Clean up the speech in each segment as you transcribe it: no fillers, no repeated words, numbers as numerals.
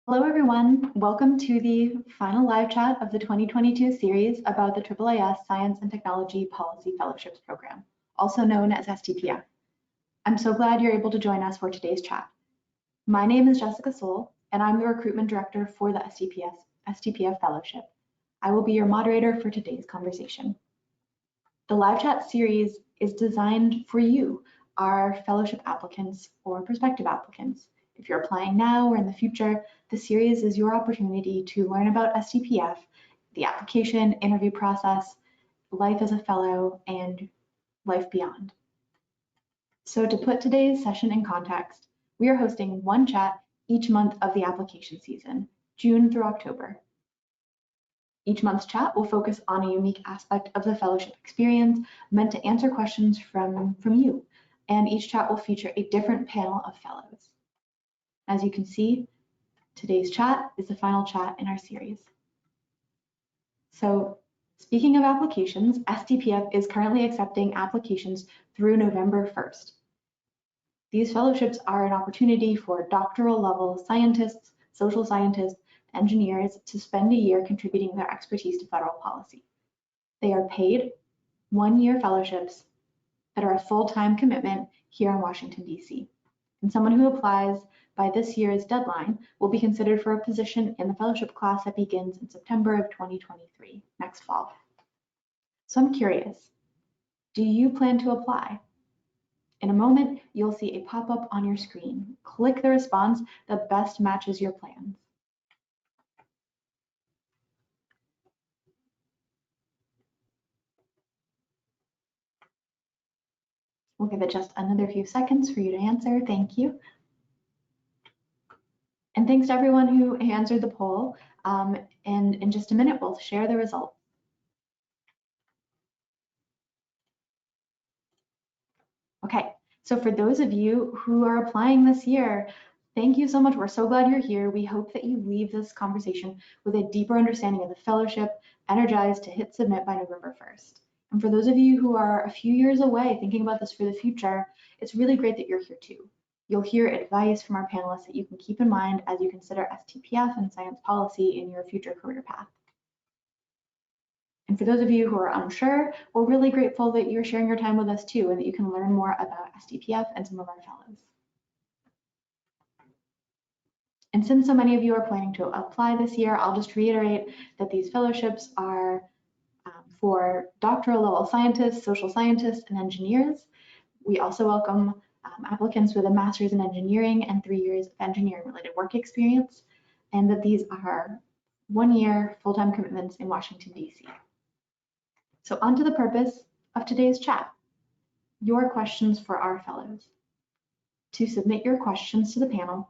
Hello, everyone. Welcome to the final live chat of the 2022 series about the AAAS Science and Technology Policy Fellowships Program, also known as STPF. I'm so glad you're able to join us for today's chat. My name is Jessica Soul, and I'm the recruitment director for the STPF Fellowship. I will be your moderator for today's conversation. The live chat series is designed for you, our fellowship applicants or prospective applicants. If you're applying now or in the future, the series is your opportunity to learn about STPF, the application, interview process, life as a fellow, and life beyond. So to put today's session in context, we are hosting one chat each month of the application season, June through October. Each month's chat will focus on a unique aspect of the fellowship experience meant to answer questions from you, and each chat will feature a different panel of fellows. As you can see, today's chat is the final chat in our series. So speaking of applications, STPF is currently accepting applications through November 1st. These fellowships are an opportunity for doctoral level scientists, social scientists, engineers to spend a year contributing their expertise to federal policy. They are paid one-year fellowships that are a full-time commitment here in Washington, D.C. And someone who applies by this year's deadline will be considered for a position in the fellowship class that begins in September of 2023, next fall. So I'm curious, do you plan to apply? In a moment, you'll see a pop-up on your screen. Click the response that best matches your plans. We'll give it just another few seconds for you to answer. Thank you. And thanks to everyone who answered the poll. And in just a minute, we'll share the results. Okay, so for those of you who are applying this year, thank you so much. We're so glad you're here. We hope that you leave this conversation with a deeper understanding of the fellowship, energized to hit submit by November 1st. And for those of you who are a few years away thinking about this for the future, it's really great that you're here too. You'll hear advice from our panelists that you can keep in mind as you consider STPF and science policy in your future career path. And for those of you who are unsure, we're really grateful that you're sharing your time with us too, and that you can learn more about STPF and some of our fellows. And since so many of you are planning to apply this year, I'll just reiterate that these fellowships are for doctoral level scientists, social scientists, and engineers. We also welcome applicants with a master's in engineering and 3 years of engineering related work experience, and that these are 1 year full-time commitments in Washington, D.C. So on to the purpose of today's chat, your questions for our fellows. To submit your questions to the panel,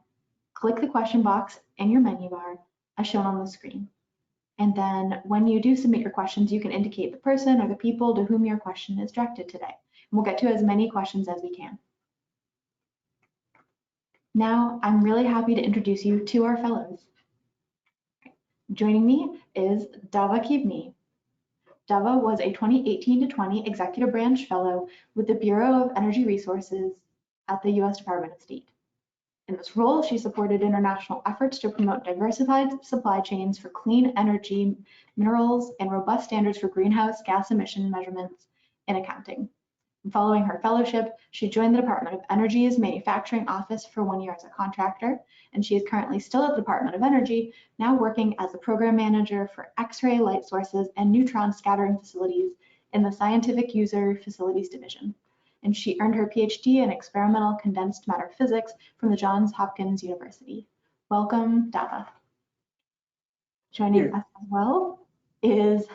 click the question box in your menu bar as shown on the screen. And then when you do submit your questions, you can indicate the person or the people to whom your question is directed today. And we'll get to as many questions as we can. Now, I'm really happy to introduce you to our fellows. Joining me is Dava Kibni. Dava was a 2018-20 Executive Branch Fellow with the Bureau of Energy Resources at the U.S. Department of State. In this role, she supported international efforts to promote diversified supply chains for clean energy, minerals, and robust standards for greenhouse gas emission measurements and accounting. And following her fellowship, she joined the Department of Energy's manufacturing office for 1 year as a contractor, and she is currently still at the Department of Energy, now working as the program manager for X-ray light sources and neutron scattering facilities in the Scientific User Facilities Division. And she earned her PhD in experimental condensed matter physics from the Johns Hopkins University. Welcome, Dava. Joining us as well is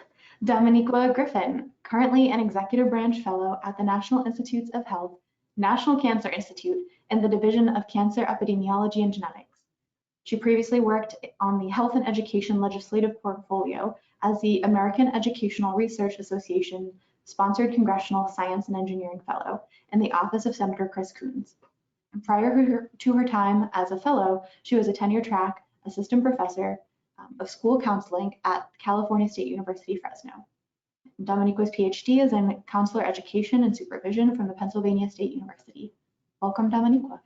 Dominiqua Griffin, currently an Executive Branch Fellow at the National Institutes of Health, National Cancer Institute, and the Division of Cancer Epidemiology and Genetics. She previously worked on the Health and Education Legislative Portfolio as the American Educational Research Association sponsored Congressional Science and Engineering Fellow in the Office of Senator Chris Coons. And prior to her time as a fellow, she was a tenure-track assistant professor of school counseling at California State University, Fresno. Dominiqua's PhD is in counselor education and supervision from the Pennsylvania State University. Welcome, Dominiqua.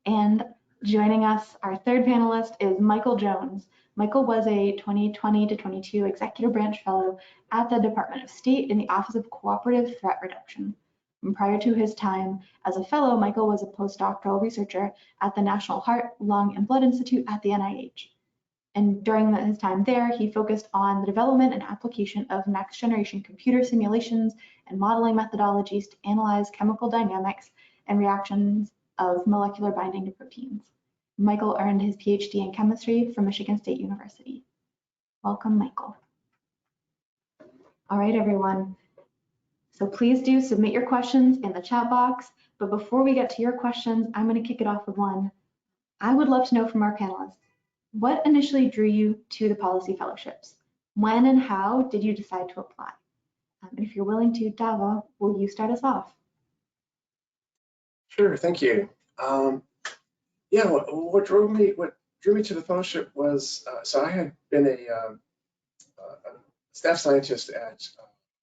And Joining us, our third panelist is Michael Jones. Michael was a 2020 to 22 Executive Branch Fellow at the Department of State in the Office of Cooperative Threat Reduction. And prior to his time as a fellow, Michael was a postdoctoral researcher at the National Heart, Lung, and Blood Institute at the NIH. And during his time there, he focused on the development and application of next-generation computer simulations and modeling methodologies to analyze chemical dynamics and reactions of molecular binding to proteins. Michael earned his PhD in chemistry from Michigan State University. Welcome, Michael. All right, everyone. So please do submit your questions in the chat box. But before we get to your questions, I'm going to kick it off with one. I would love to know from our panelists, what initially drew you to the policy fellowships? When and how did you decide to apply? And if you're willing to, Dava, will you start us off? Sure, thank you. Yeah, what drew me to the fellowship was so I had been a staff scientist at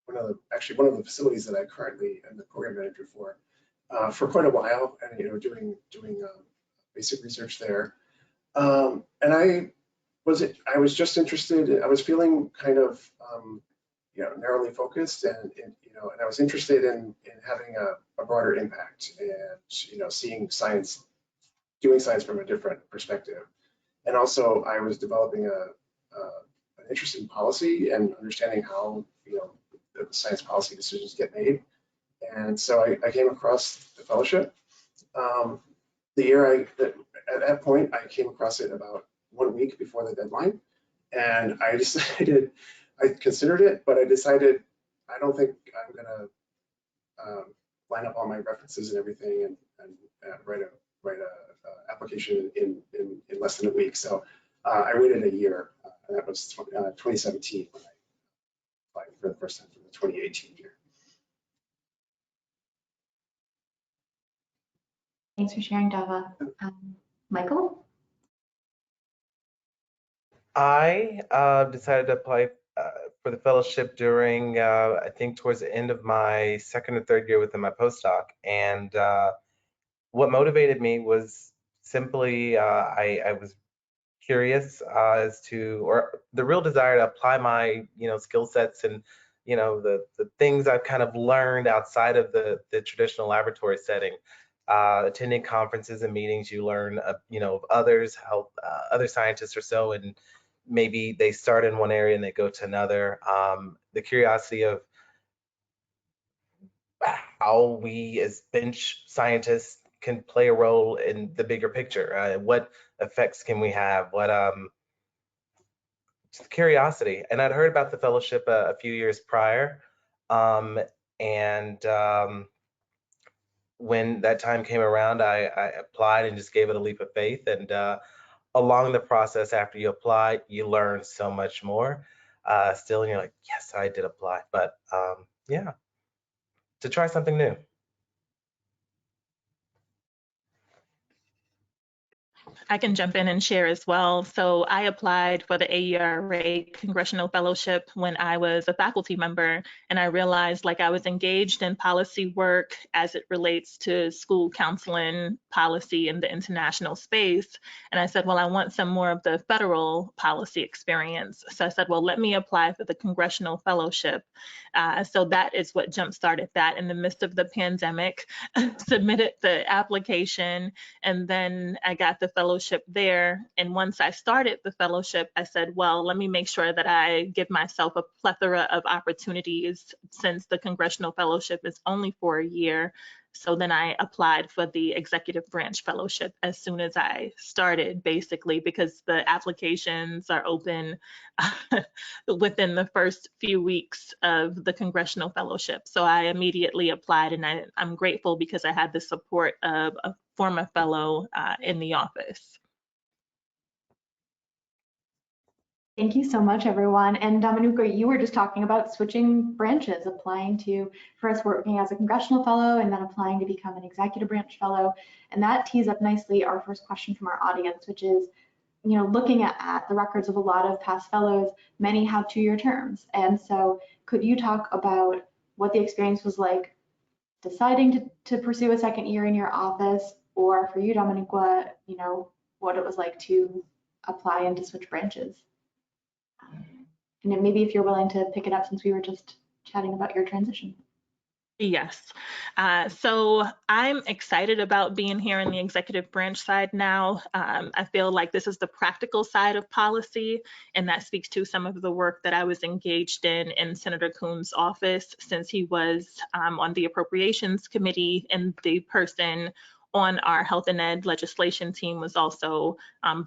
one of the facilities that I currently am the program manager for quite a while, and doing basic research there. And I was just interested. I was feeling kind of narrowly focused, and I was interested in having a broader impact, and seeing science, doing science from a different perspective. And also, I was developing an interest in policy and understanding how the science policy decisions get made. And so I came across the fellowship. The year at that point, I came across it about 1 week before the deadline, and I decided, I considered it, but I decided I don't think I'm gonna line up all my references and everything and write a application in less than a week. So I waited a year, and that was 2017 when I applied for the first time for the 2018 year. Thanks for sharing, Dava. Michael? I decided to apply for the fellowship during, I think towards the end of my second or third year within my postdoc. And what motivated me was simply, I was curious as to, or the real desire to apply my, skill sets and, the things I've kind of learned outside of the traditional laboratory setting. Attending conferences and meetings, you learn, of others, how other scientists or so, and maybe they start in one area and they go to another. The curiosity of how we as bench scientists can play a role in the bigger picture. What effects can we have? What just curiosity. And I'd heard about the fellowship a few years prior, when that time came around, I applied and just gave it a leap of faith. And along the process, after you apply, you learn so much more. Still, and you're like, yes, I did apply. But yeah, to try something new. I can jump in and share as well. So I applied for the AERA Congressional Fellowship when I was a faculty member, and I realized I was engaged in policy work as it relates to school counseling policy in the international space. And I said, well, I want some more of the federal policy experience. So I said, well, let me apply for the Congressional Fellowship. So that is what jump-started that in the midst of the pandemic. Submitted the application, and then I got the fellowship there. And once I started the fellowship, I said, well, let me make sure that I give myself a plethora of opportunities since the Congressional Fellowship is only for a year. So then I applied for the Executive Branch Fellowship as soon as I started, basically, because the applications are open within the first few weeks of the Congressional Fellowship. So I immediately applied, and I'm grateful because I had the support of a former fellow in the office. Thank you so much, everyone. And Dominuka, you were just talking about switching branches, applying to first working as a congressional fellow and then applying to become an executive branch fellow. And that tees up nicely our first question from our audience, which is, looking at the records of a lot of past fellows, many have 2-year terms. And so could you talk about what the experience was like deciding to pursue a second year in your office, or for you, Dominic, what it was like to apply and to switch branches. And then maybe if you're willing to pick it up since we were just chatting about your transition. Yes. So I'm excited about being here in the executive branch side now. I feel like this is the practical side of policy, and that speaks to some of the work that I was engaged in Senator Coons' office, since he was on the appropriations committee, and the person on our health and ed legislation team was also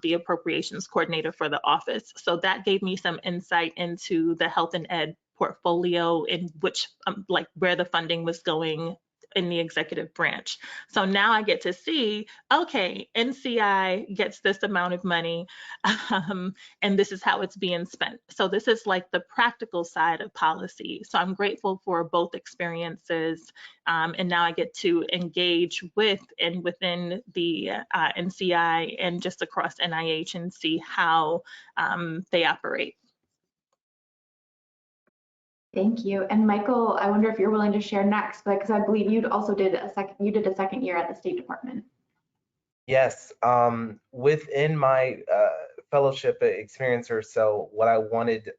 the appropriations coordinator for the office. So that gave me some insight into the health and ed portfolio, in which like where the funding was going in the executive branch. So now I get to see, okay, NCI gets this amount of money, and this is how it's being spent. So this is like the practical side of policy. So I'm grateful for both experiences, and now I get to engage with and within the NCI and just across NIH and see how they operate. Thank you. And Michael, I wonder if you're willing to share next, because I believe you also did a second year at the State Department. Yes, within my fellowship experience or so, what I wanted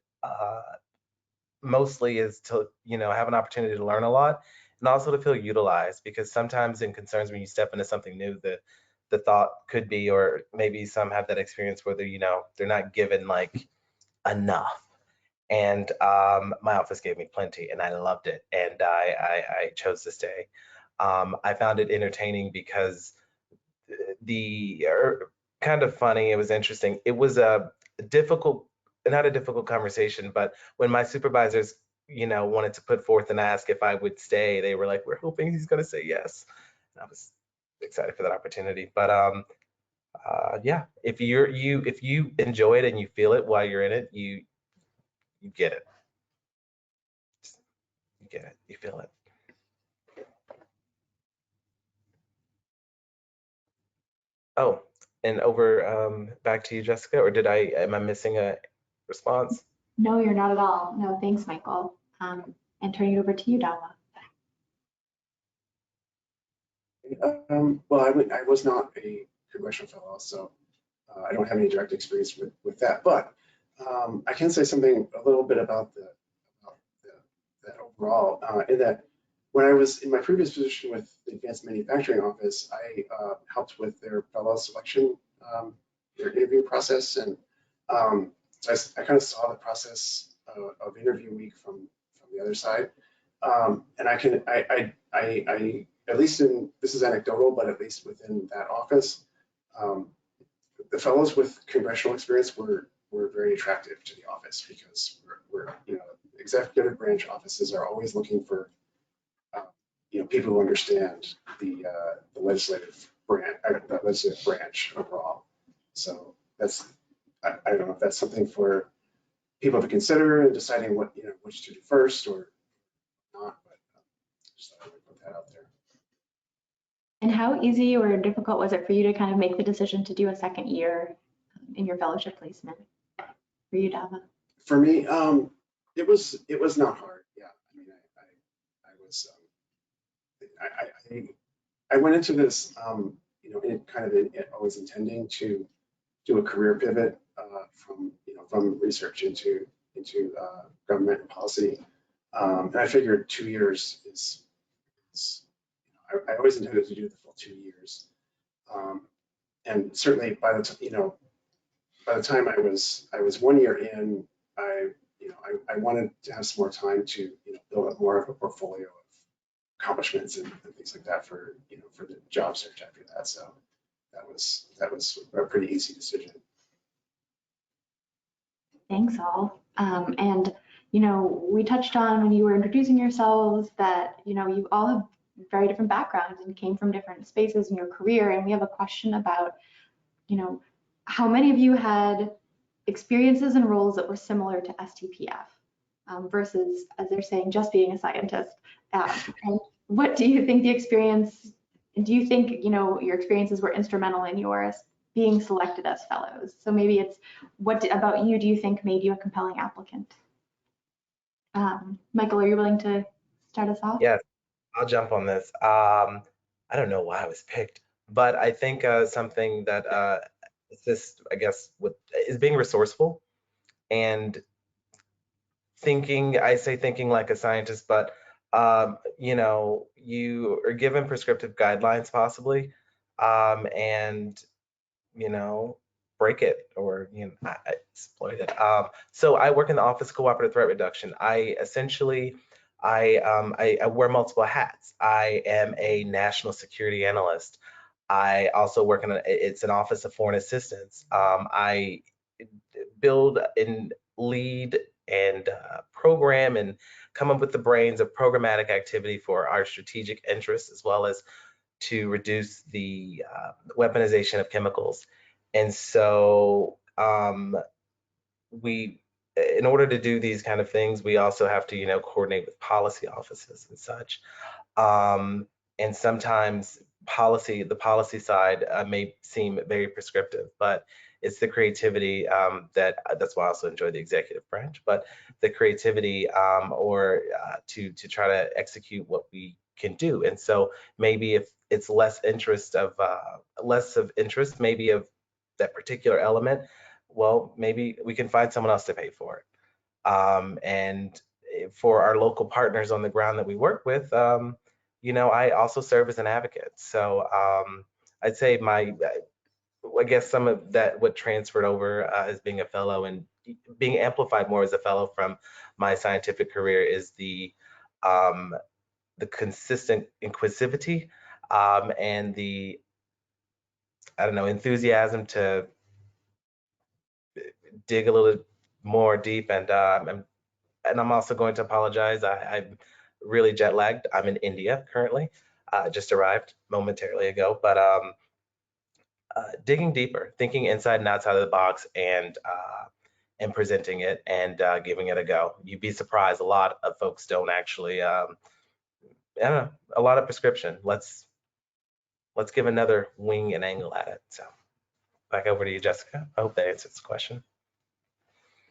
mostly is to, have an opportunity to learn a lot and also to feel utilized, because sometimes in concerns when you step into something new, the thought could be, or maybe some have that experience where they're not given like enough. And my office gave me plenty, and I loved it, and I chose to stay. I found it entertaining because kind of funny. It was interesting. It was a difficult, not a difficult conversation, but when my supervisors, wanted to put forth and ask if I would stay, they were like, "We're hoping he's going to say yes." And I was excited for that opportunity. But yeah, if you enjoy it and you feel it while you're in it, you get it. You get it. You feel it. Oh, and over back to you, Jessica, or am I missing a response? No, you're not at all. No, thanks, Michael. And turning it over to you, Dava. Well, I was not a congressional fellow, so I don't have any direct experience with that. But I can say something a little bit about that overall. In that, when I was in my previous position with the Advanced Manufacturing Office, I helped with their fellow selection, their interview process, and so I kind of saw the process of interview week from the other side. And I at least this is anecdotal, but at least within that office, the fellows with congressional experience were very attractive to the office, because we're executive branch offices are always looking for people who understand the legislative branch overall. So I don't know if that's something for people to consider in deciding which to do first or not, but just thought I would put that out there. And how easy or difficult was it for you to kind of make the decision to do a second year in your fellowship placement? For you, Dava? For me, it was not hard. Yeah, I mean, I went into this, always intending to do a career pivot from research into government and policy, and I figured 2 years is I always intended to do the full 2 years, and certainly by the time I was 1 year in, I wanted to have some more time to build up more of a portfolio of accomplishments and things like that for the job search after that. So that was a pretty easy decision. Thanks all. And we touched on when you were introducing yourselves that you all have very different backgrounds and came from different spaces in your career. And we have a question about how many of you had experiences and roles that were similar to STPF versus, as they're saying, just being a scientist. And what do you think do you think your experiences were instrumental in yours being selected as fellows? So maybe it's what about you do you think made you a compelling applicant? Michael, are you willing to start us off? Yes, I'll jump on this. I don't know why I was picked. But I think something that assists, I guess, is being resourceful and thinking. I say thinking like a scientist, but you are given prescriptive guidelines possibly, and break it or exploit it. So I work in the Office of Cooperative Threat Reduction. I essentially I wear multiple hats. I am a national security analyst. I also work it's an Office of Foreign Assistance. I build and lead and program and come up with the brains of programmatic activity for our strategic interests, as well as to reduce the weaponization of chemicals. And so in order to do these kind of things, we also have to, coordinate with policy offices and such. And sometimes the policy side may seem very prescriptive, but it's the creativity that's why I also enjoy the executive branch, but the creativity to try to execute what we can do. And so maybe if it's less of interest, maybe of that particular element, well, maybe we can find someone else to pay for it. And for our local partners on the ground that we work with, I also serve as an advocate. So I'd say I guess some of that what transferred over as being a fellow and being amplified more as a fellow from my scientific career is the consistent inquisitivity and the, I don't know, enthusiasm to dig a little more deep. And I'm also going to apologize. I'm really jet lagged. I'm in India currently. Just arrived momentarily ago, but digging deeper, thinking inside and outside of the box, and presenting it and giving it a go. You'd be surprised. A lot of folks don't actually. I don't know. A lot of prescription. Let's give another wing and angle at it. So back over to you, Jessica. I hope that answers the question.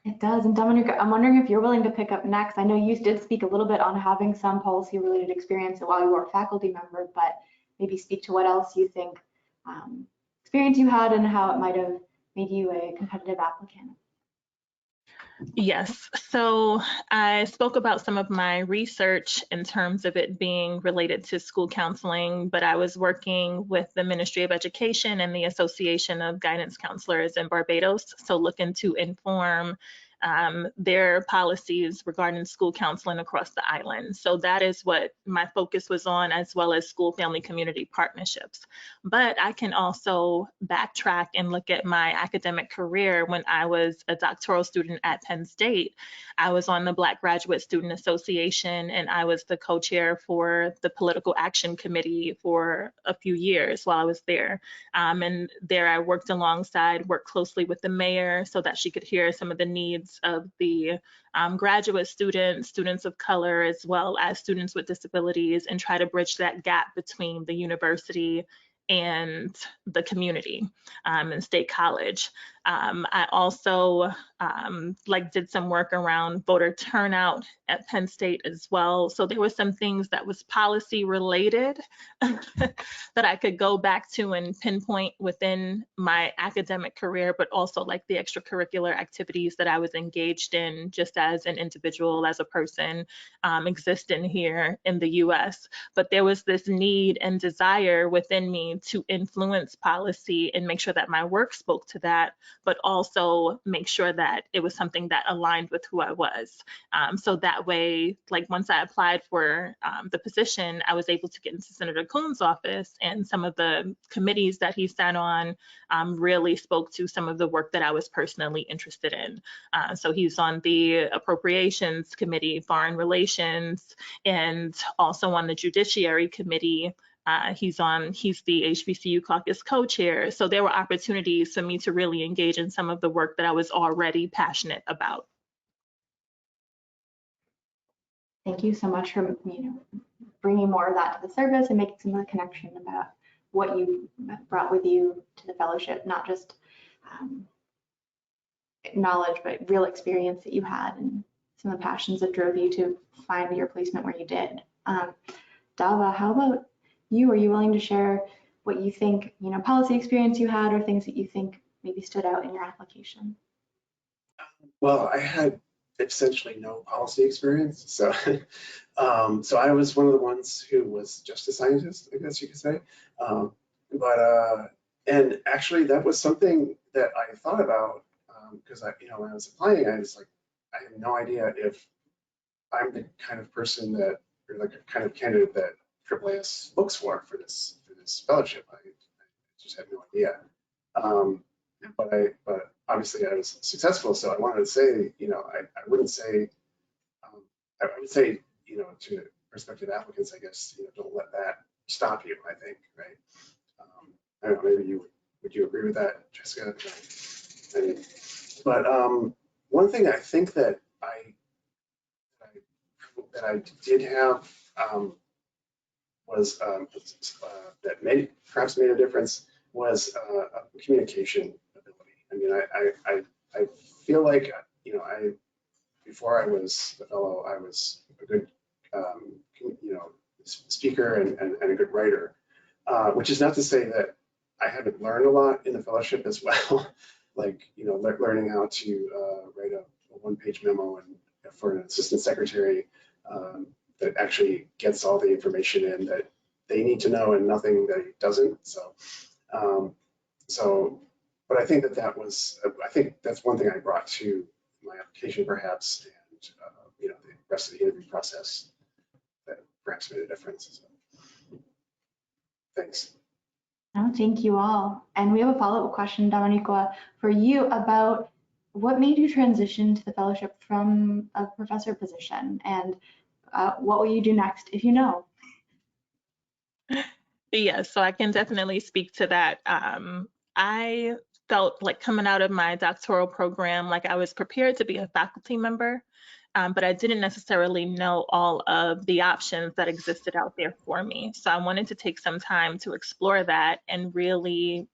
It does. And Dominic, I'm wondering if you're willing to pick up next. I know you did speak a little bit on having some policy-related experience while you were a faculty member, but maybe speak to what else you think experience you had and how it might have made you a competitive applicant. Yes, so I spoke about some of my research in terms of it being related to school counseling, but I was working with the Ministry of Education and the Association of Guidance Counselors in Barbados, so looking to inform their policies regarding school counseling across the island. So that is what my focus was on, as well as school family community partnerships. But I can also backtrack and look at my academic career. When I was a doctoral student at Penn State, I was on the Black Graduate Student Association, and I was the co-chair for the Political Action Committee for a few years while I was there. And there I worked closely with the mayor so that she could hear some of the needs of the graduate students of color, as well as students with disabilities, and try to bridge that gap between the university and the community and State College. I also did some work around voter turnout at Penn State as well. So there were some things that was policy related that I could go back to and pinpoint within my academic career, but also like the extracurricular activities that I was engaged in just as an individual, as a person existing here in the US. But there was this need and desire within me to influence policy and make sure that my work spoke to that, but also make sure that it was something that aligned with who I was. So that way, like once I applied for the position, I was able to get into Senator Coons' office, and some of the committees that he sat on really spoke to some of the work that I was personally interested in. So he's on the Appropriations Committee, Foreign Relations, and also on the Judiciary Committee. He's the HBCU caucus co-chair. So there were opportunities for me to really engage in some of the work that I was already passionate about. Thank you so much for bringing more of that to the surface and making some of the connection about what you brought with you to the fellowship, not just knowledge, but real experience that you had and some of the passions that drove you to find your placement where you did. Dava, how about you? Are you willing to share what you think, policy experience you had or things that you think maybe stood out in your application. Well, I had essentially no policy experience, so so I was one of the ones who was just a scientist, I guess you could say. And actually, that was something that I thought about because when I was applying, I was like, I have no idea if I'm the kind of person that, or like a kind of candidate that AAAS looks for this fellowship. I just had no idea. But obviously I was successful, so I wanted to say, I wouldn't say, I would say, to prospective applicants, I guess, don't let that stop you, I think, right? I don't know, maybe would you agree with that, Jessica? But one thing I think that I did have was that perhaps made a difference was communication ability. I mean, I feel like, before I was a fellow, I was a good, speaker and a good writer, which is not to say that I haven't learned a lot in the fellowship as well. Like, learning how to write a one-page memo and for an assistant secretary that actually gets all the information in that they need to know and nothing that it doesn't. But I think I think that's one thing I brought to my application, perhaps, and the rest of the interview process that perhaps made a difference. So, thanks. No, thank you all. And we have a follow-up question, Domenico, for you about what made you transition to the fellowship from a professor position, and what will you do next if you know? Yes, so I can definitely speak to that. I felt like coming out of my doctoral program, like I was prepared to be a faculty member, but I didn't necessarily know all of the options that existed out there for me. So I wanted to take some time to explore that and really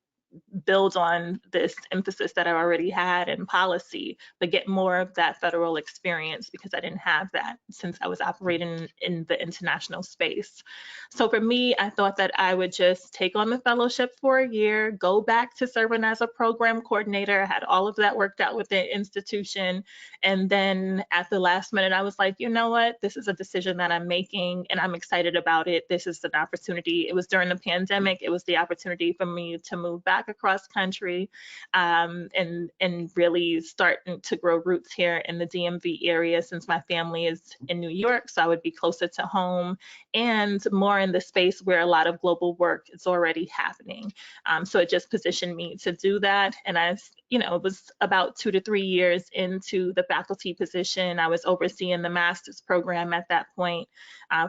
build on this emphasis that I already had in policy, but get more of that federal experience because I didn't have that since I was operating in the international space. So for me, I thought that I would just take on the fellowship for a year, go back to serving as a program coordinator. I had all of that worked out with the institution. And then at the last minute, I was like, you know what? This is a decision that I'm making and I'm excited about it. This is an opportunity. It was during the pandemic. It was the opportunity for me to move back across country and really starting to grow roots here in the DMV area since my family is in New York, so I would be closer to home and more in the space where a lot of global work is already happening. So it just positioned me to do that. And it was about 2 to 3 years into the faculty position. I was overseeing the master's program at that point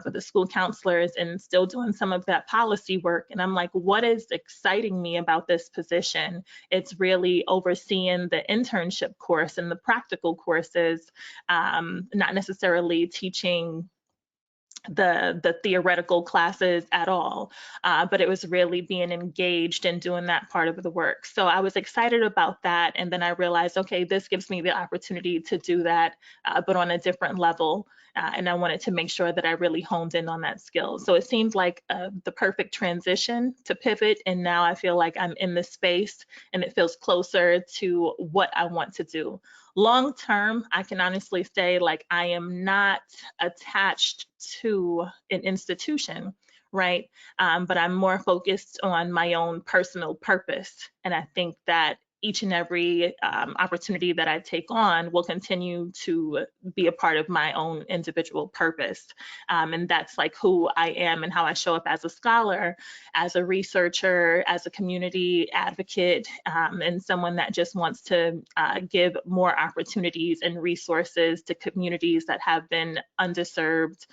for the school counselors and still doing some of that policy work. And I'm like, what is exciting me about this position? It's really overseeing the internship course and the practical courses, not necessarily teaching the theoretical classes at all, but it was really being engaged and doing that part of the work. So I was excited about that. And then I realized, okay, this gives me the opportunity to do that, but on a different level. And I wanted to make sure that I really honed in on that skill. So it seemed like the perfect transition to pivot. And now I feel like I'm in this space and it feels closer to what I want to do. Long term, I can honestly say like I am not attached to an institution, right? But I'm more focused on my own personal purpose. And I think that each and every opportunity that I take on will continue to be a part of my own individual purpose. And that's like who I am and how I show up as a scholar, as a researcher, as a community advocate, and someone that just wants to give more opportunities and resources to communities that have been underserved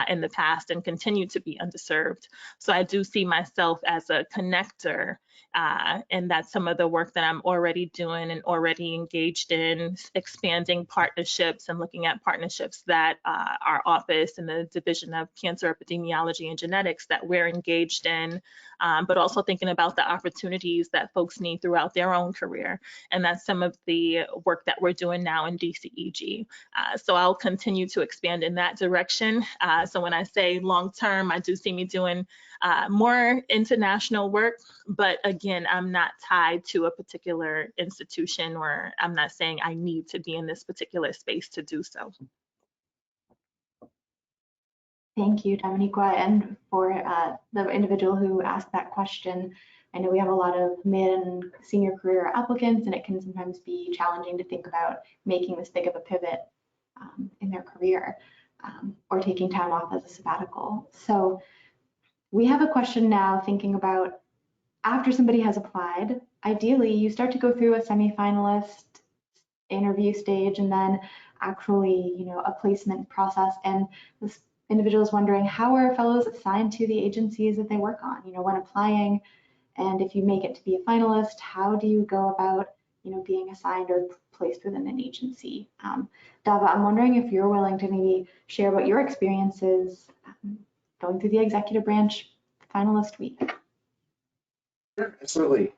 in the past and continue to be underserved. So I do see myself as a connector. And that's some of the work that I'm already doing and already engaged in, expanding partnerships and looking at partnerships that our office and the Division of Cancer Epidemiology and Genetics that we're engaged in, but also thinking about the opportunities that folks need throughout their own career. And that's some of the work that we're doing now in DCEG. So I'll continue to expand in that direction. So when I say long term, I do see me doing more international work, but again, I'm not tied to a particular institution, or I'm not saying I need to be in this particular space to do so. Thank you, Dominiqua, and for the individual who asked that question. I know we have a lot of mid and senior career applicants, and it can sometimes be challenging to think about making this big of a pivot in their career or taking time off as a sabbatical. So we have a question now thinking about after somebody has applied, ideally you start to go through a semifinalist interview stage and then actually, a placement process. And this individual is wondering, how are fellows assigned to the agencies that they work on, when applying? And if you make it to be a finalist, how do you go about, being assigned or placed within an agency? Dava, I'm wondering if you're willing to maybe share what your experience is going through the executive branch finalist week. Sure, absolutely.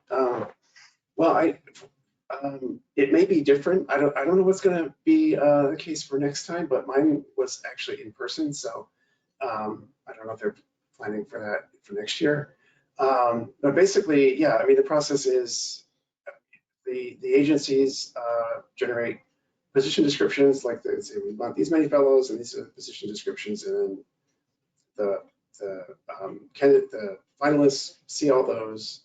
Well, it may be different. I don't know what's going to be the case for next time, but mine was actually in person. So I don't know if they're planning for that for next year. But basically, yeah, I mean, the process is the agencies generate position descriptions, like they say, we want these many fellows and these are the position descriptions, and then the finalists see all those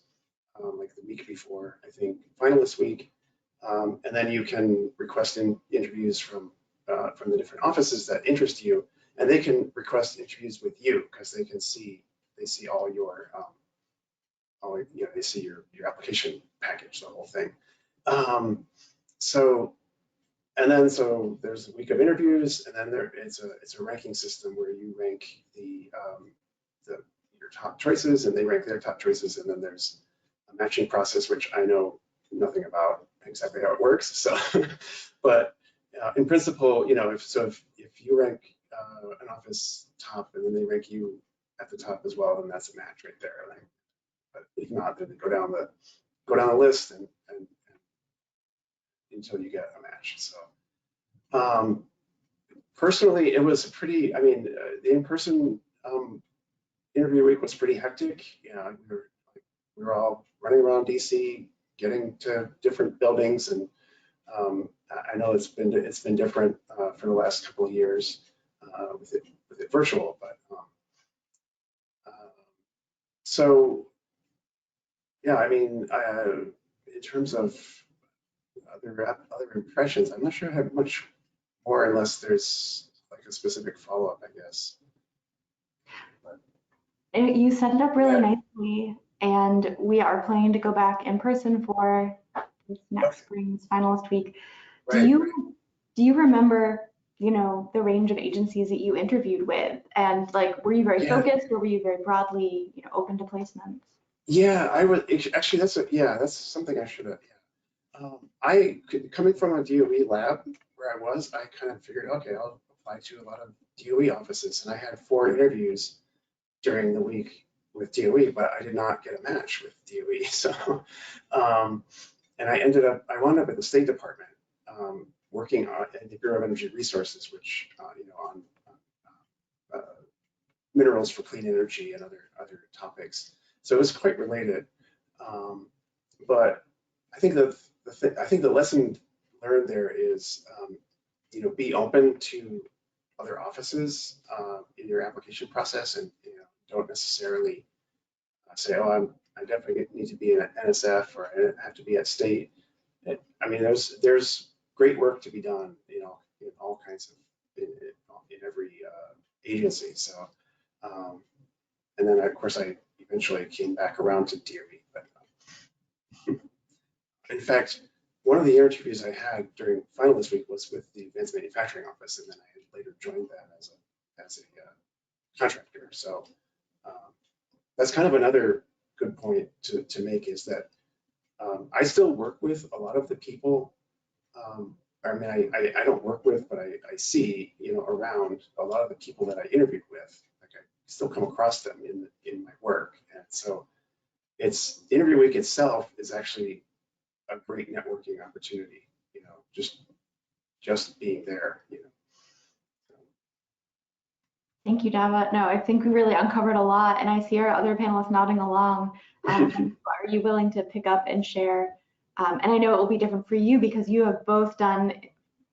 like the week before, I think, finalist week, and then you can request interviews from the different offices that interest you, and they can request interviews with you because they see all your they see your application package, the whole thing. So there's a week of interviews, and then it's a ranking system where you rank your top choices, and they rank their top choices, and then there's a matching process, which I know nothing about exactly how it works. So, but in principle, if you rank an office top, and then they rank you at the top as well, then that's a match right there. Right? But if not, then they go down the list and until you get a match. So personally, it was pretty, the in-person interview week was pretty hectic. We were all running around DC, getting to different buildings, and I know it's been different for the last couple of years with it virtual, but so yeah, in terms of other impressions, I'm not sure I have much more unless there's like a specific follow-up, I guess. You set it up really nicely, and we are planning to go back in person for this next spring's finalist week. Right, do you remember, the range of agencies that you interviewed with, and like, were you very focused, or were you very broadly, open to placements? Yeah, I was actually. That's something I should have. Coming from a DOE lab where I was, I kind of figured, okay, I'll apply to a lot of DOE offices, and I had 4 interviews during the week with DOE, but I did not get a match with DOE. So, and I wound up at the State Department working at the Bureau of Energy Resources, which on minerals for clean energy and other topics. So it was quite related. But I think the lesson learned there is, be open to other offices in your application process, and don't necessarily say, oh, I definitely need to be at NSF, or I have to be at State. There's great work to be done, in all kinds of in every agency. So, and then of course I eventually came back around to DOE. But in fact, one of the interviews I had during finalist week was with the Advanced Manufacturing Office, and then I had later joined that as a contractor. So that's kind of another good point to make, is that I still work with a lot of the people. I don't work with, but I see, around a lot of the people that I interviewed with. Like, I still come across them in my work, and so interview week itself is actually a great networking opportunity. Just being there. Thank you, Dava. No, I think we really uncovered a lot, and I see our other panelists nodding along. Are you willing to pick up and share? And I know it will be different for you because you have both done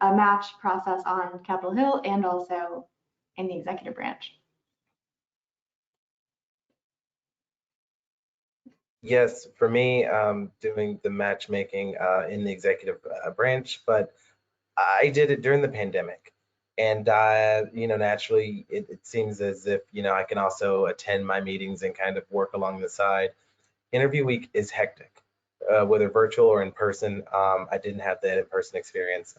a match process on Capitol Hill and also in the executive branch. Yes, for me, doing the matchmaking in the executive branch, but I did it during the pandemic. And, naturally, it seems as if, I can also attend my meetings and kind of work along the side. Interview week is hectic, whether virtual or in person. I didn't have that in-person experience,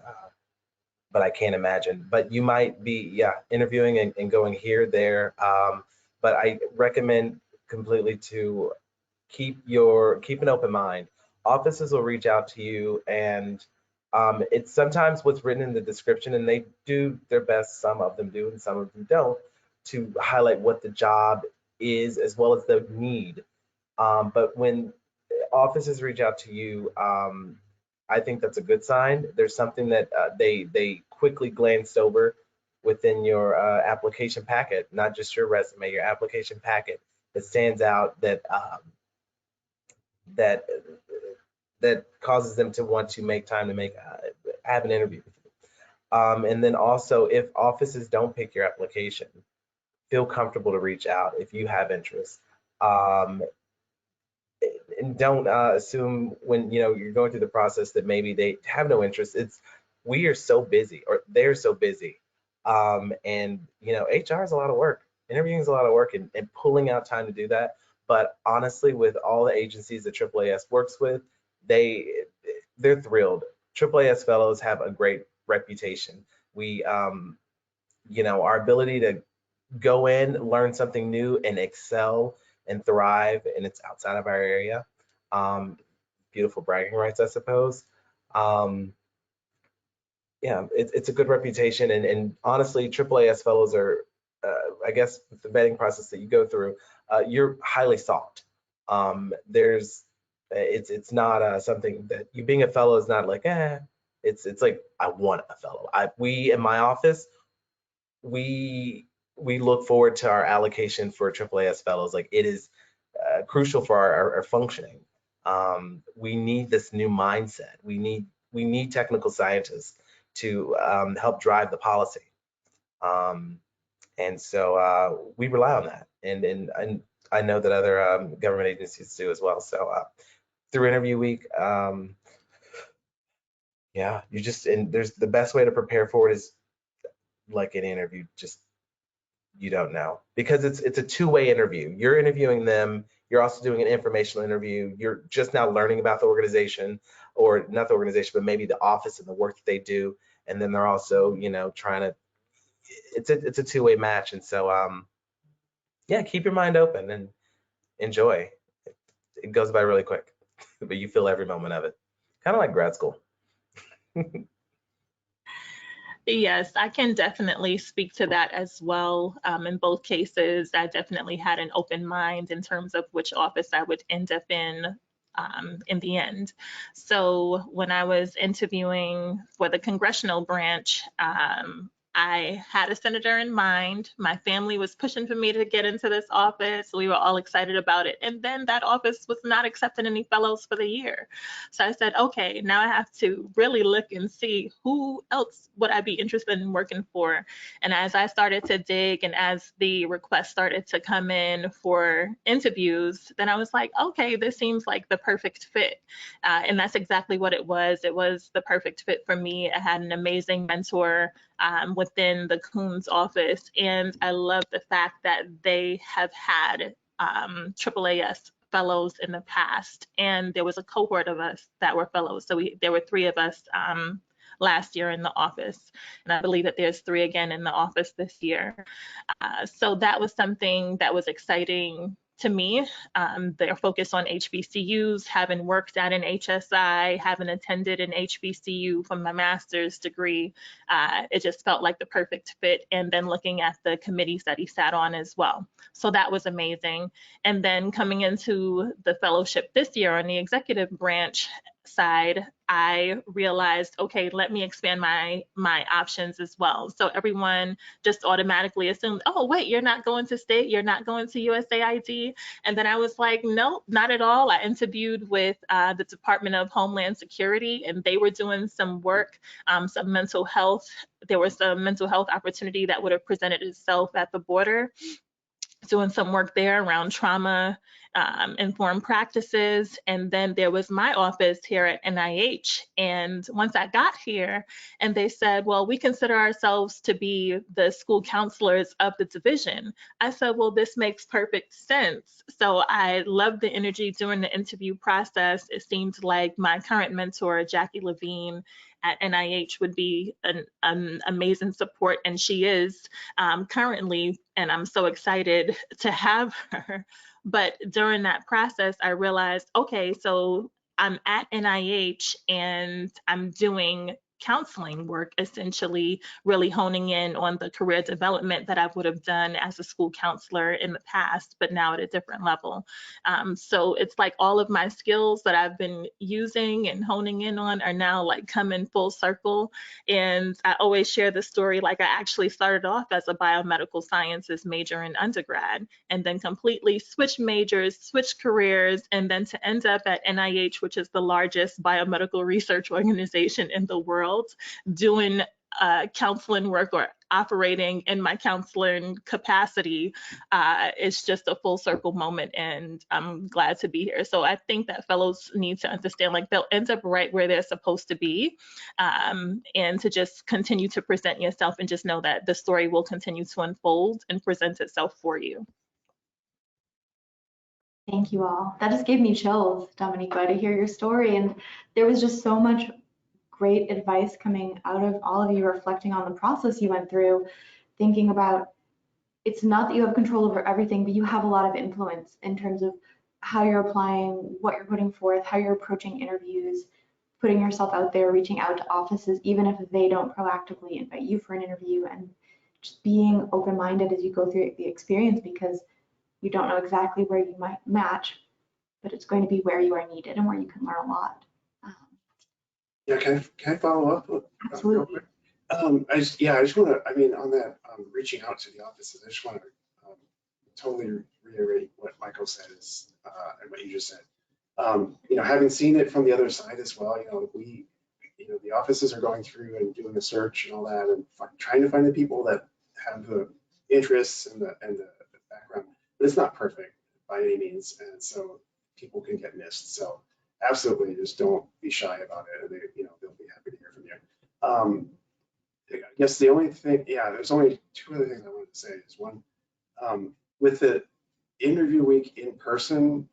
but I can't imagine. But you might be, interviewing and going here, there. But I recommend completely to keep an open mind. Offices will reach out to you, and it's sometimes what's written in the description, and they do their best. Some of them do, and some of them don't, to highlight what the job is as well as the need. But when offices reach out to you, I think that's a good sign. There's something that they quickly glanced over within your application packet, not just your resume, your application packet that stands out that that causes them to want to make time to have an interview with you. And then also, if offices don't pick your application, feel comfortable to reach out if you have interest. And don't assume when you're going through the process that maybe they have no interest. We are so busy, or they're so busy, and HR is a lot of work. Interviewing is a lot of work, and pulling out time to do that. But honestly, with all the agencies that AAAS works with, they're thrilled. AAAS fellows have a great reputation. We, our ability to go in, learn something new, and excel and thrive, and it's outside of our area. Beautiful bragging rights, I suppose. It's a good reputation, and honestly, AAAS fellows are, I guess, with the vetting process that you go through, you're highly sought. It's not something that you being a fellow is not like, it's like, I want a fellow. We in my office, we look forward to our allocation for AAAS fellows. Like, it is crucial for our functioning. We need this new mindset. We need technical scientists to help drive the policy. And so we rely on that. And I know that other government agencies do as well. So through interview week, there's the best way to prepare for it is like an interview, just you don't know, because it's a two-way interview. You're interviewing them. You're also doing an informational interview. You're just now learning about the organization, or not the organization, but maybe the office and the work that they do. And then they're also, trying to, it's a two-way match. And so, keep your mind open and enjoy. It goes by really quick, but you feel every moment of it. Kind of like grad school. Yes, I can definitely speak to that as well. In both cases, I definitely had an open mind in terms of which office I would end up in the end. So when I was interviewing for the congressional branch, I had a senator in mind. My family was pushing for me to get into this office. We were all excited about it. And then that office was not accepting any fellows for the year. So I said, okay, now I have to really look and see who else would I be interested in working for. And as I started to dig and as the requests started to come in for interviews, then I was like, okay, this seems like the perfect fit. And that's exactly what it was. It was the perfect fit for me. I had an amazing mentor within the Coons office. And I love the fact that they have had AAAS fellows in the past. And there was a cohort of us that were fellows. So there were 3 of us last year in the office. And I believe that there's 3 again in the office this year. So that was something that was exciting to me. Their focus on HBCUs, having worked at an HSI, having attended an HBCU for my master's degree, it just felt like the perfect fit. And then looking at the committees that he sat on as well. So that was amazing. And then coming into the fellowship this year on the executive branch, side, I realized, okay, let me expand my options as well. So everyone just automatically assumed, oh, wait, you're not going to state, you're not going to USAID. And then I was like, nope, not at all. I interviewed with the Department of Homeland Security, and they were doing some work, some mental health. There was some mental health opportunity that would have presented itself at the border, doing some work there around trauma informed practices. And then there was my office here at NIH. And once I got here, and they said, well, we consider ourselves to be the school counselors of the division. I said, well, this makes perfect sense. So I loved the energy during the interview process. It seemed like my current mentor, Jackie Levine, at NIH would be an amazing support, and she is currently, and I'm so excited to have her. But during that process, I realized, okay, so I'm at NIH and I'm doing counseling work, essentially really honing in on the career development that I would have done as a school counselor in the past, but now at a different level. So it's like all of my skills that I've been using and honing in on are now like coming full circle. And I always share the story, like I actually started off as a biomedical sciences major in undergrad, and then completely switched majors, switched careers, and then to end up at NIH, which is the largest biomedical research organization in the world, doing counseling work or operating in my counseling capacity. It's just a full circle moment, and I'm glad to be here. So I think that fellows need to understand, like, they'll end up right where they're supposed to be, and to just continue to present yourself and just know that the story will continue to unfold and present itself for you. Thank you all. That just gave me chills, Dominique, to hear your story. And there was just so much great advice coming out of all of you reflecting on the process you went through, thinking about it's not that you have control over everything, but you have a lot of influence in terms of how you're applying, what you're putting forth, how you're approaching interviews, putting yourself out there, reaching out to offices, even if they don't proactively invite you for an interview, and just being open-minded as you go through the experience, because you don't know exactly where you might match, but it's going to be where you are needed and where you can learn a lot. Yeah, can I follow up? Absolutely. I just want to, I mean, on that reaching out to the offices, I just want to totally reiterate what Michael said and what you just said. Having seen it from the other side as well, the offices are going through and doing a search and all that, and trying to find the people that have the interests and the background, but it's not perfect by any means, and so people can get missed. So absolutely, just don't be shy about it, and they'll be happy to hear from you. I guess the only thing, there's only two other things I wanted to say. Is one, with the interview week in person,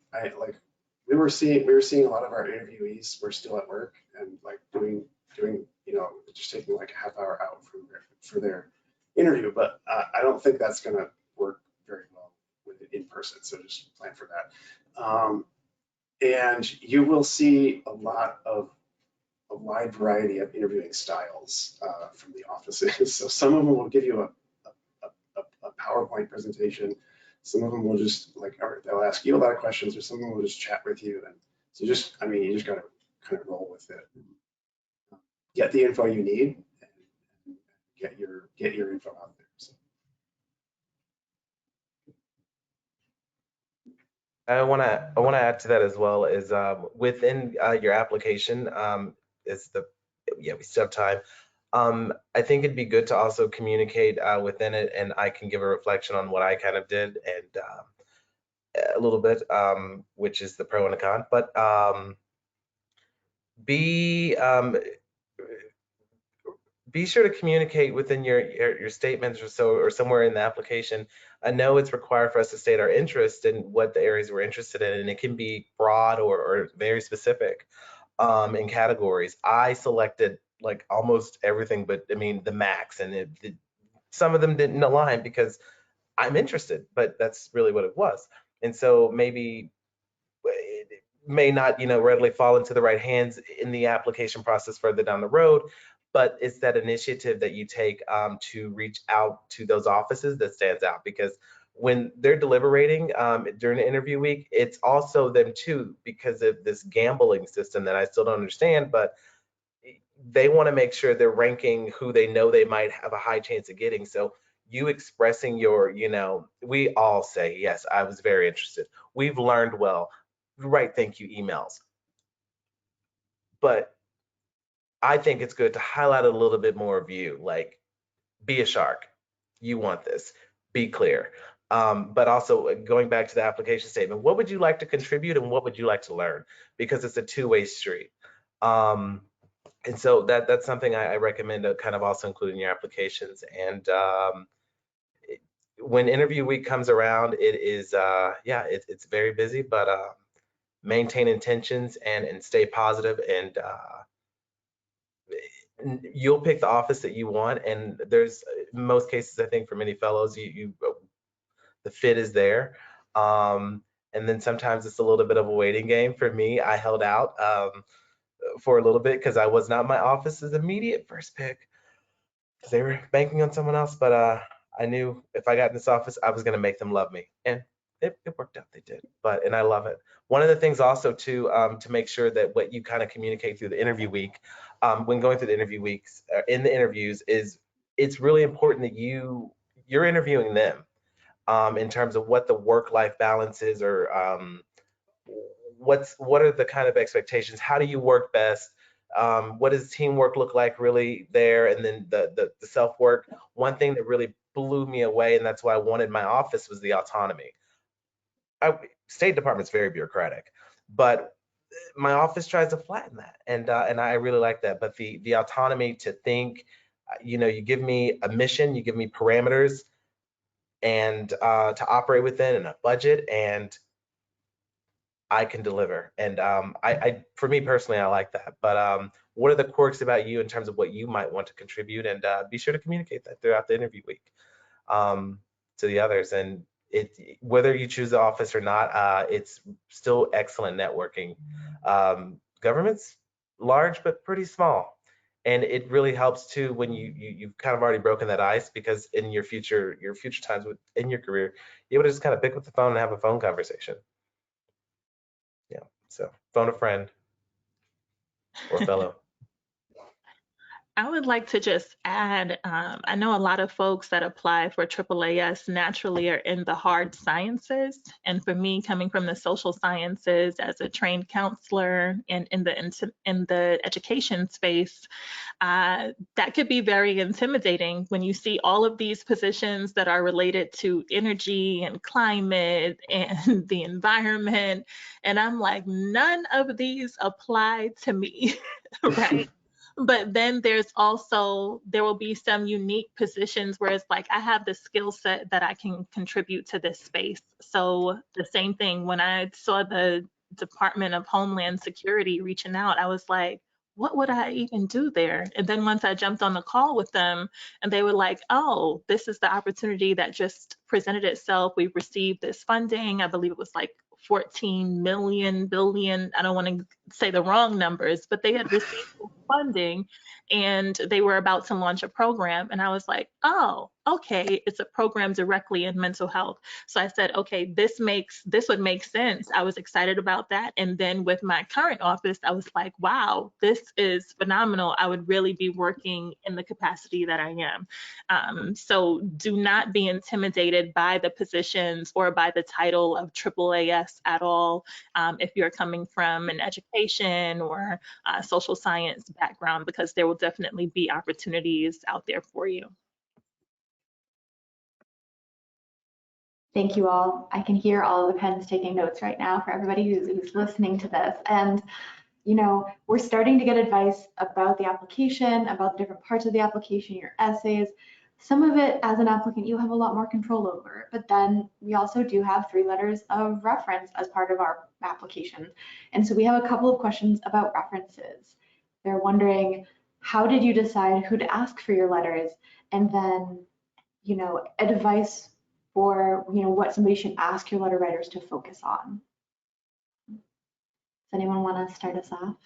we were seeing a lot of our interviewees were still at work and like doing just taking like a half hour out for their interview, but I don't think that's going to work very well with it in person. So just plan for that. And you will see a wide variety of interviewing styles from the offices. So some of them will give you a PowerPoint presentation. Some of them will just they'll ask you a lot of questions, or some of them will just chat with you. And so you just got to kind of roll with it. Get the info you need and get your info out there. So. I want to add to that as well, is within your application, we still have time. I think it'd be good to also communicate within it, and I can give a reflection on what I kind of did and a little bit, which is the pro and the con. But be sure to communicate within your statements or somewhere in the application. I know it's required for us to state our interest in what the areas we're interested in, and it can be broad or very specific in categories. I selected like almost everything, but I mean the max, and some of them didn't align because I'm interested, but that's really what it was. And so maybe it may not readily fall into the right hands in the application process further down the road, but it's that initiative that you take to reach out to those offices that stands out. Because when they're deliberating during the interview week, it's also them too, because of this gambling system that I still don't understand, but they want to make sure they're ranking who they know they might have a high chance of getting. So you expressing your, we all say, yes, I was very interested. We've learned well. Write thank you emails. But I think it's good to highlight a little bit more of you, like be a shark. You want this. Be clear. But also going back to the application statement, what would you like to contribute and what would you like to learn? Because it's a two-way street. And so that's something I recommend to kind of also include in your applications. And when interview week comes around, it is, it's very busy, but maintain intentions and stay positive, and you'll pick the office that you want. And there's, in most cases, I think for many fellows, the fit is there. And then sometimes it's a little bit of a waiting game. For me, I held out for a little bit because I was not my office's immediate first pick because they were banking on someone else. But I knew if I got in this office, I was going to make them love me, and it worked out. They did. And I love it. One of the things also to make sure that what you kind of communicate through the interview week, when going through the interview weeks in the interviews, is it's really important that you're interviewing them in terms of what the work-life balance is, or what are the kind of expectations? How do you work best? What does teamwork look like really there? And then the self-work. One thing that really blew me away, and that's why I wanted my office, was the autonomy. State Department's very bureaucratic, but my office tries to flatten that, and I really like that. But the autonomy to think, you give me a mission, you give me parameters, and to operate within, and a budget, and I can deliver. And for me personally, I like that. But what are the quirks about you in terms of what you might want to contribute? And be sure to communicate that throughout the interview week to the others. And whether you choose the office or not, it's still excellent networking. Government's large but pretty small. And it really helps too when you've kind of already broken that ice, because in your future times in your career, you're able to just kind of pick up the phone and have a phone conversation. Yeah, so phone a friend or a fellow. I would like to just add, I know a lot of folks that apply for AAAS naturally are in the hard sciences. And for me, coming from the social sciences as a trained counselor and in the education space, that could be very intimidating when you see all of these positions that are related to energy and climate and the environment. And I'm like, none of these apply to me, right? But then there will be some unique positions where it's like, I have the skill set that I can contribute to this space. So the same thing, when I saw the Department of Homeland Security reaching out, I was like, what would I even do there? And then once I jumped on the call with them, and they were like, oh, this is the opportunity that just presented itself. We've received this funding. I believe it was like 14 million billion. I don't want to say the wrong numbers, but they had received funding and they were about to launch a program. And I was like, oh, okay, it's a program directly in mental health. So I said, okay, this would make sense. I was excited about that. And then with my current office, I was like, wow, this is phenomenal. I would really be working in the capacity that I am. So do not be intimidated by the positions or by the title of AAAS at all. If you're coming from an education or social science background, because there will definitely be opportunities out there for you. Thank you all. I can hear all of the pens taking notes right now for everybody who's listening to this. And, we're starting to get advice about the application, about the different parts of the application, your essays. Some of it, as an applicant, you have a lot more control over, but then we also do have 3 letters of reference as part of our application. And so we have a couple of questions about references. They're wondering, how did you decide who to ask for your letters? And then, advice for, what somebody should ask your letter writers to focus on. Does anyone want to start us off?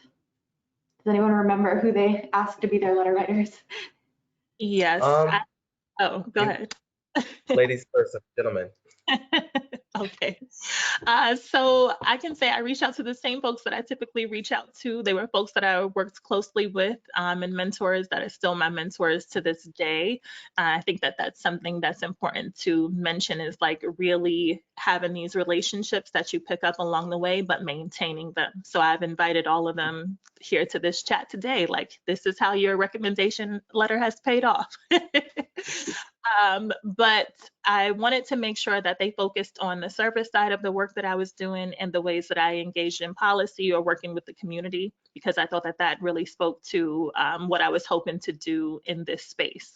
Does anyone remember who they asked to be their letter writers? Yes. Go ahead. Ladies first, gentlemen. Okay. So I can say I reached out to the same folks that I typically reach out to. They were folks that I worked closely with and mentors that are still my mentors to this day. I think that that's something that's important to mention is like really having these relationships that you pick up along the way, but maintaining them. So I've invited all of them here to this chat today. Like, this is how your recommendation letter has paid off. But I wanted to make sure that they focused on the service side of the work that I was doing and the ways that I engaged in policy or working with the community, because I thought that that really spoke to what I was hoping to do in this space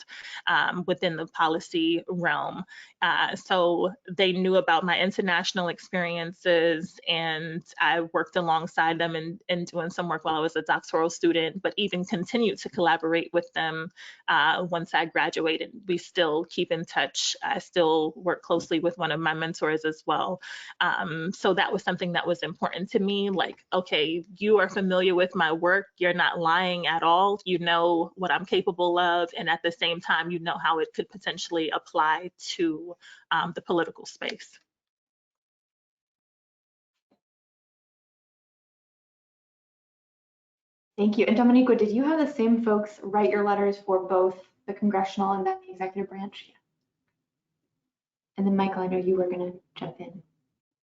within the policy realm. So they knew about my international experiences, and I worked alongside them in doing some work while I was a doctoral student, but even continued to collaborate with them once I graduated. We still keep in touch. I still work closely with one of my mentors as well. So that was something that was important to me. Like, okay, you are familiar with my work. You're not lying at all. You know what I'm capable of. And at the same time, you know how it could potentially apply to the political space. Thank you. And Domenico, did you have the same folks write your letters for both the congressional and then the executive branch? Yeah. And then Michael, I know you were going to jump in.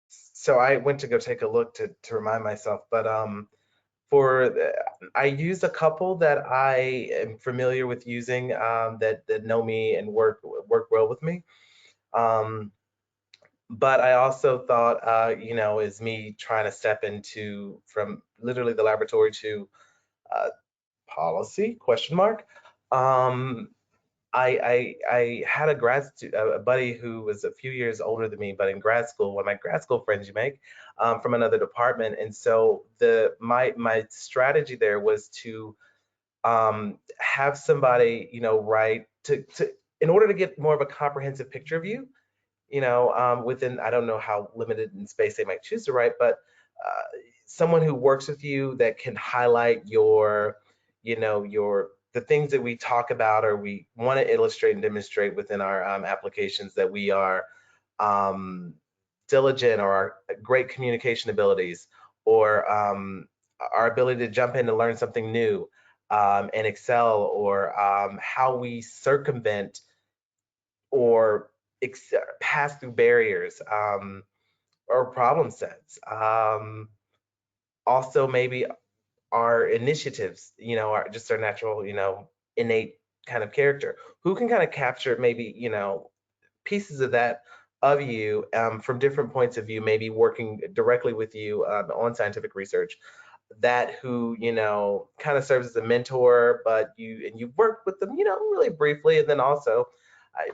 So I went to go take a look to remind myself, but I used a couple that I am familiar with using that know me and work well with me. But I also thought, you know, is me trying to step into from literally the laboratory to policy ? I had a buddy who was a few years older than me, but in grad school, one of my grad school friends you make from another department. And so my strategy there was to have somebody, you know, write to in order to get more of a comprehensive picture of you, you know, within, I don't know how limited in space they might choose to write, but someone who works with you that can highlight your, you know, the things that we talk about or we want to illustrate and demonstrate within our applications, that we are diligent, or our great communication abilities, or our ability to jump in and learn something new and excel, or how we circumvent or pass through barriers or problem sets. Also, maybe our initiatives, you know, are just our natural, you know, innate kind of character. Who can kind of capture maybe, you know, pieces of that of you from different points of view, maybe working directly with you on scientific research, that who, you know, kind of serves as a mentor, but you've worked with them, you know, really briefly. And then also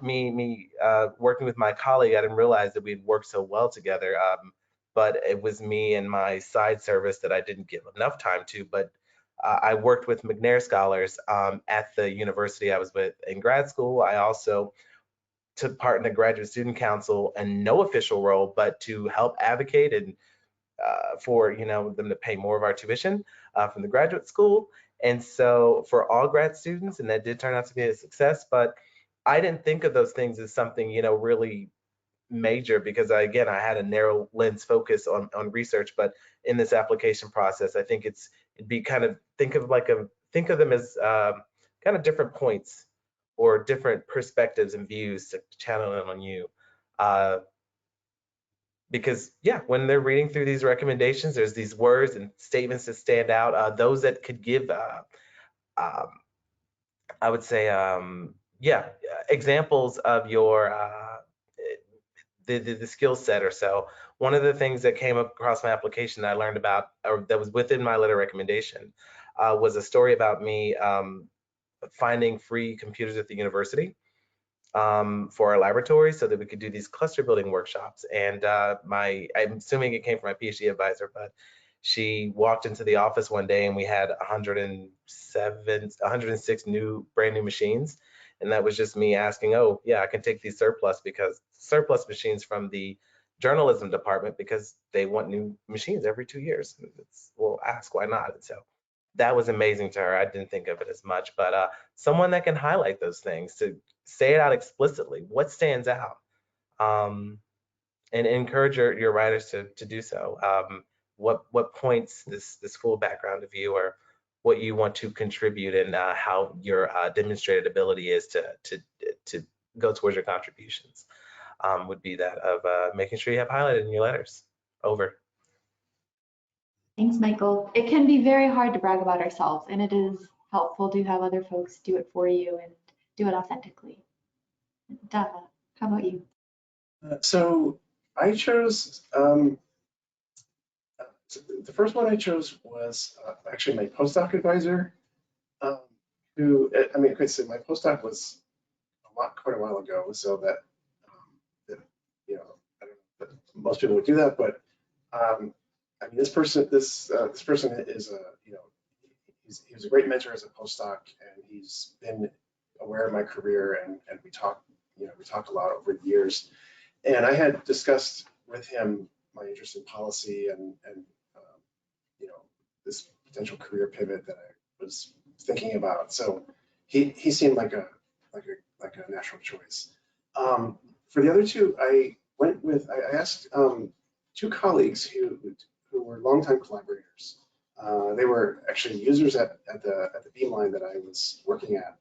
me working with my colleague, I didn't realize that we'd worked so well together. But it was me and my side service that I didn't give enough time to. But I worked with McNair scholars at the university I was with in grad school. I also took part in the graduate student council, and no official role, but to help advocate and for, you know, them to pay more of our tuition from the graduate school. And so for all grad students, and that did turn out to be a success, but I didn't think of those things as something, you know, really major, because again, I had a narrow lens focus on research. But in this application process, I think it'd be kind of think of them as kind of different points or different perspectives and views to channel in on you. Because yeah, when they're reading through these recommendations, there's these words and statements that stand out, those that could give I would say yeah, examples of your the skill set or so. One of the things that came across my application that I learned about, or that was within my letter recommendation, was a story about me finding free computers at the university for our laboratory so that we could do these cluster building workshops. And I'm assuming it came from my PhD advisor, but she walked into the office one day and we had 106 brand new machines. And that was just me asking, oh yeah, I can take these surplus machines from the journalism department because they want new machines every 2 years. We'll ask, why not? And so that was amazing to her. I didn't think of it as much, but someone that can highlight those things, to say it out explicitly, what stands out. and encourage your writers to do so. What points this full background of you, or what you want to contribute, and how your demonstrated ability is to go towards your contributions, would be that of making sure you have highlighted in your letters. Over. Thanks, Michael. It can be very hard to brag about ourselves, and it is helpful to have other folks do it for you and do it authentically. Dava, how about you? So I chose, the first one I chose was actually my postdoc advisor, who, I mean, I could say my postdoc was quite a while ago, so that, you know, I don't know that most people would do that, but I mean, this person is you know, he was a great mentor as a postdoc, and he's been aware of my career, and we talked a lot over the years. And I had discussed with him my interest in policy and you know, this potential career pivot that I was thinking about. So he seemed like a natural choice. For the other two, I asked two colleagues who were longtime collaborators. They were actually users at the Beamline that I was working at,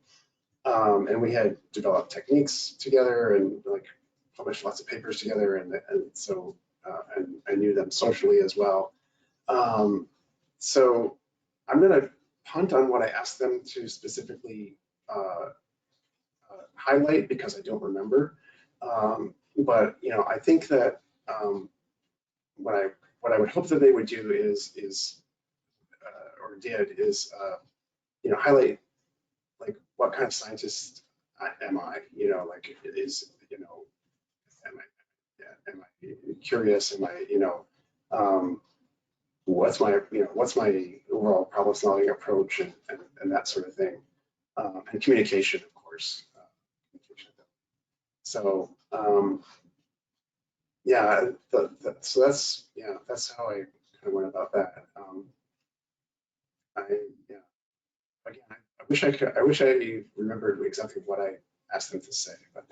and we had developed techniques together and like published lots of papers together, and so and I knew them socially as well. So I'm going to punt on what I asked them to specifically highlight because I don't remember. But you know, I think that what I would hope that they would do is or did is you know, highlight like what kind of scientist am I? You know, like is, you know, am I curious? Am I, you know, what's my overall problem solving approach and that sort of thing, and communication, of course. So yeah, so that's how I kind of went about that. Again, I wish I remembered exactly what I asked them to say, but.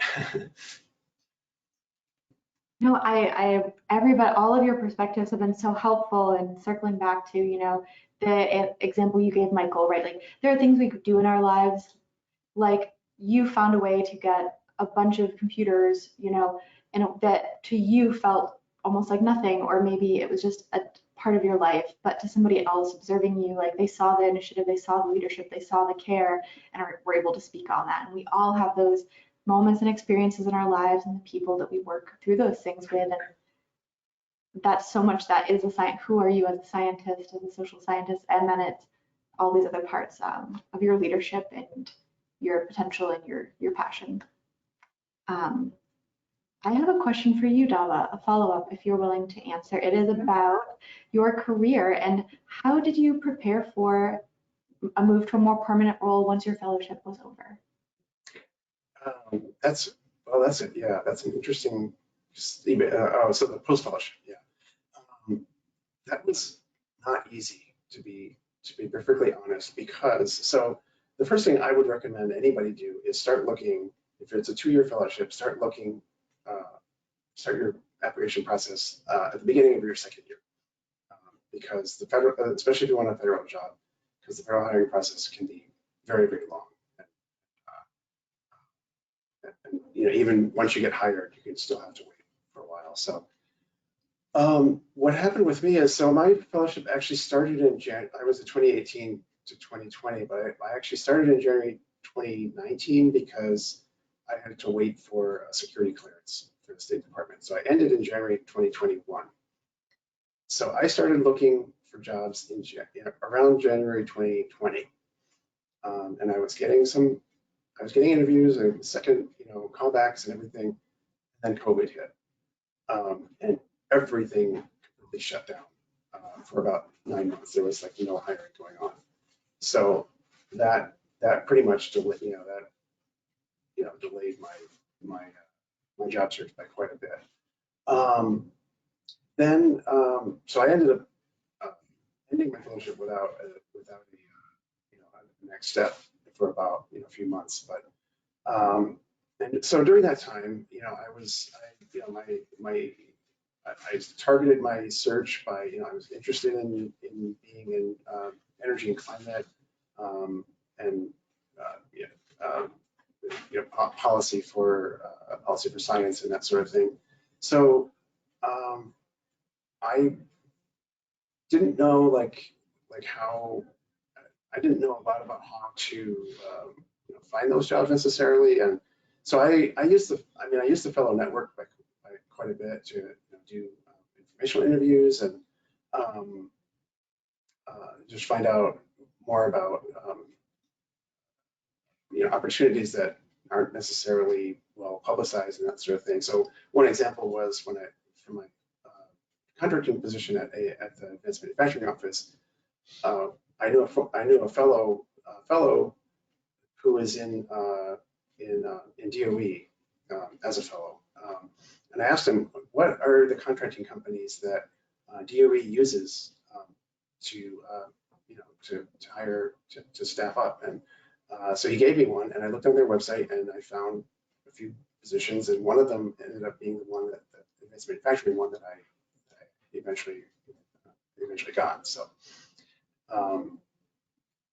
No, all of your perspectives have been so helpful, and circling back to, you know, the example you gave, Michael, right? Like there are things we could do in our lives, like you found a way to get a bunch of computers, you know, and that to you felt almost like nothing, or maybe it was just a part of your life, but to somebody else observing you, like they saw the initiative, they saw the leadership, they saw the care, and were able to speak on that. And we all have those moments and experiences in our lives and the people that we work through those things with. And that's so much that is a science. Who are you as a scientist, as a social scientist? And then it's all these other parts of your leadership and your potential and your passion. I have a question for you, Dava, a follow-up if you're willing to answer. It is about your career and how did you prepare for a move to a more permanent role once your fellowship was over? That's it. Yeah, that's an interesting. So the post fellowship, yeah, that was not easy to be perfectly honest, because so the first thing I would recommend anybody do is start looking. If it's a 2-year fellowship, start looking. Start your application process at the beginning of your second year, because the federal, especially if you want a federal job, because the federal hiring process can be very, very long. And you know, even once you get hired, you can still have to wait for a while. So what happened with me is, so my fellowship actually started in January. I was in 2018 to 2020, but I actually started in January 2019 because I had to wait for a security clearance for the State Department. So I ended in January 2021. So I started looking for jobs in around January 2020, and I was getting interviews and second, you know, callbacks and everything. And then COVID hit, and everything completely shut down for about 9 months. There was like no hiring going on. So that pretty much delayed, delayed my job search by quite a bit. So I ended up ending my fellowship without a next step for about a few months. But and so during that time, my I targeted my search by, I was interested in being in energy and climate, and policy for science and that sort of thing. So I didn't know how. I didn't know a lot about how to find those jobs necessarily, and so I used the fellow network by quite a bit to do informational interviews and just find out more about opportunities that aren't necessarily well publicized and that sort of thing. So one example was for my contracting position at the Advanced Manufacturing Office, I knew a fellow who was in DOE as a fellow, and I asked him, what are the contracting companies that DOE uses to hire to staff up? And so he gave me one, and I looked on their website and I found a few positions, and one of them ended up being the one the advanced manufacturing one that I eventually got. So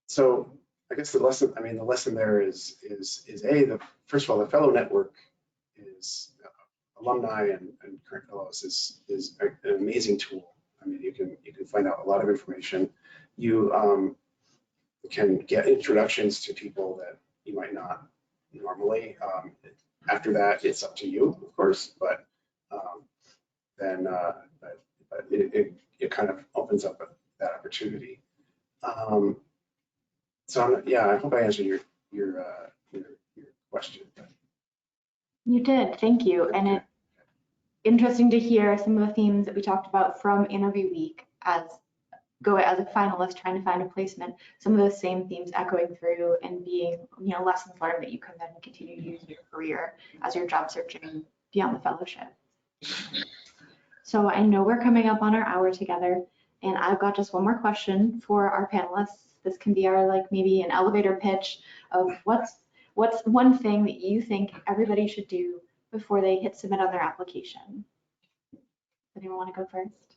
so I guess the lesson there is first of all, the fellow network is alumni and current fellows is an amazing tool. I mean, you can find out a lot of information. You can get introductions to people that you might not normally. After that, it's up to you, of course, but then it kind of opens up that opportunity. So yeah, I hope I answered your question. You did, thank you. And it's interesting to hear some of the themes that we talked about from interview week as a finalist trying to find a placement, some of those same themes echoing through and being, lessons learned that you can then continue to use in your career as you're job searching beyond the fellowship. So I know we're coming up on our hour together, and I've got just one more question for our panelists. This can be our maybe an elevator pitch of what's one thing that you think everybody should do before they hit submit on their application. Anyone want to go first?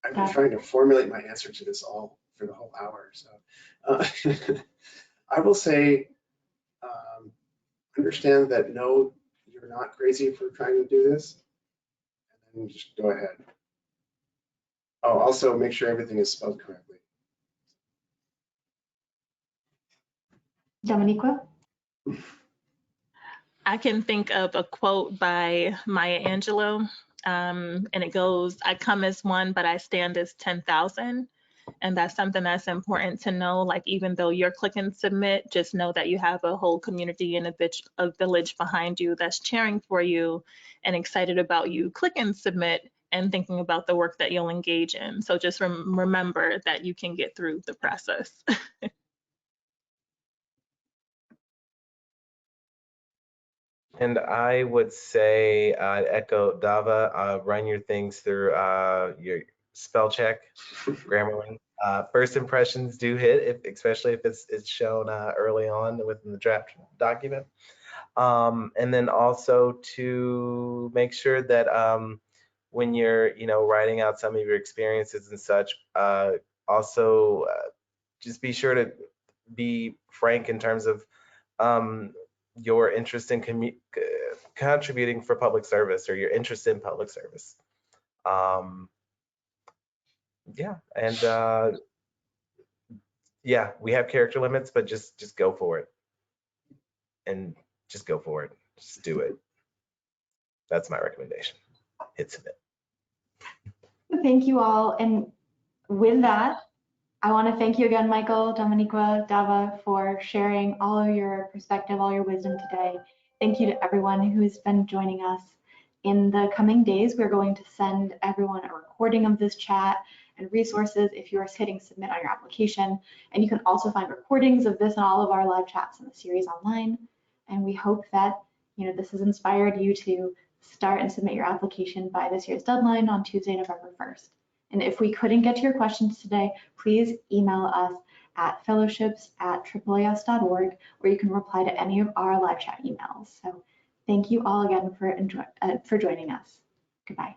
I've been trying to formulate my answer to this all for the whole hour. So I will say, understand that no, you're not crazy for trying to do this, and then just go ahead. Oh, also make sure everything is spelled correctly. Dominiqua? I can think of a quote by Maya Angelou, and it goes, "I come as one, but I stand as 10,000." And that's something that's important to know. Like, even though you're clicking submit, just know that you have a whole community and a village behind you that's cheering for you and excited about you clicking submit and thinking about the work that you'll engage in. So just remember that you can get through the process. And I would say, echo Dava, run your things through your spell check, Grammarly. First impressions do hit, especially if it's shown early on within the draft document. And then also to make sure that when you're, writing out some of your experiences and such, also just be sure to be frank in terms of your interest in contributing for public service, or your interest in public service. Yeah, and yeah, we have character limits, but just go for it, and just go for it. Just do it. That's my recommendation. Hit submit. Thank you all, and with that, I want to thank you again, Michael, Dominiqua, Dava, for sharing all of your perspective, all your wisdom today. Thank you to everyone who's been joining us. In the coming days, we're going to send everyone a recording of this chat and resources if you're hitting submit on your application. And you can also find recordings of this and all of our live chats in the series online. And we hope that this has inspired you to start and submit your application by this year's deadline on Tuesday, November 1st. And if we couldn't get to your questions today, please email us at fellowships@AAAS.org, or you can reply to any of our live chat emails. So Thank you all again for joining us. Goodbye.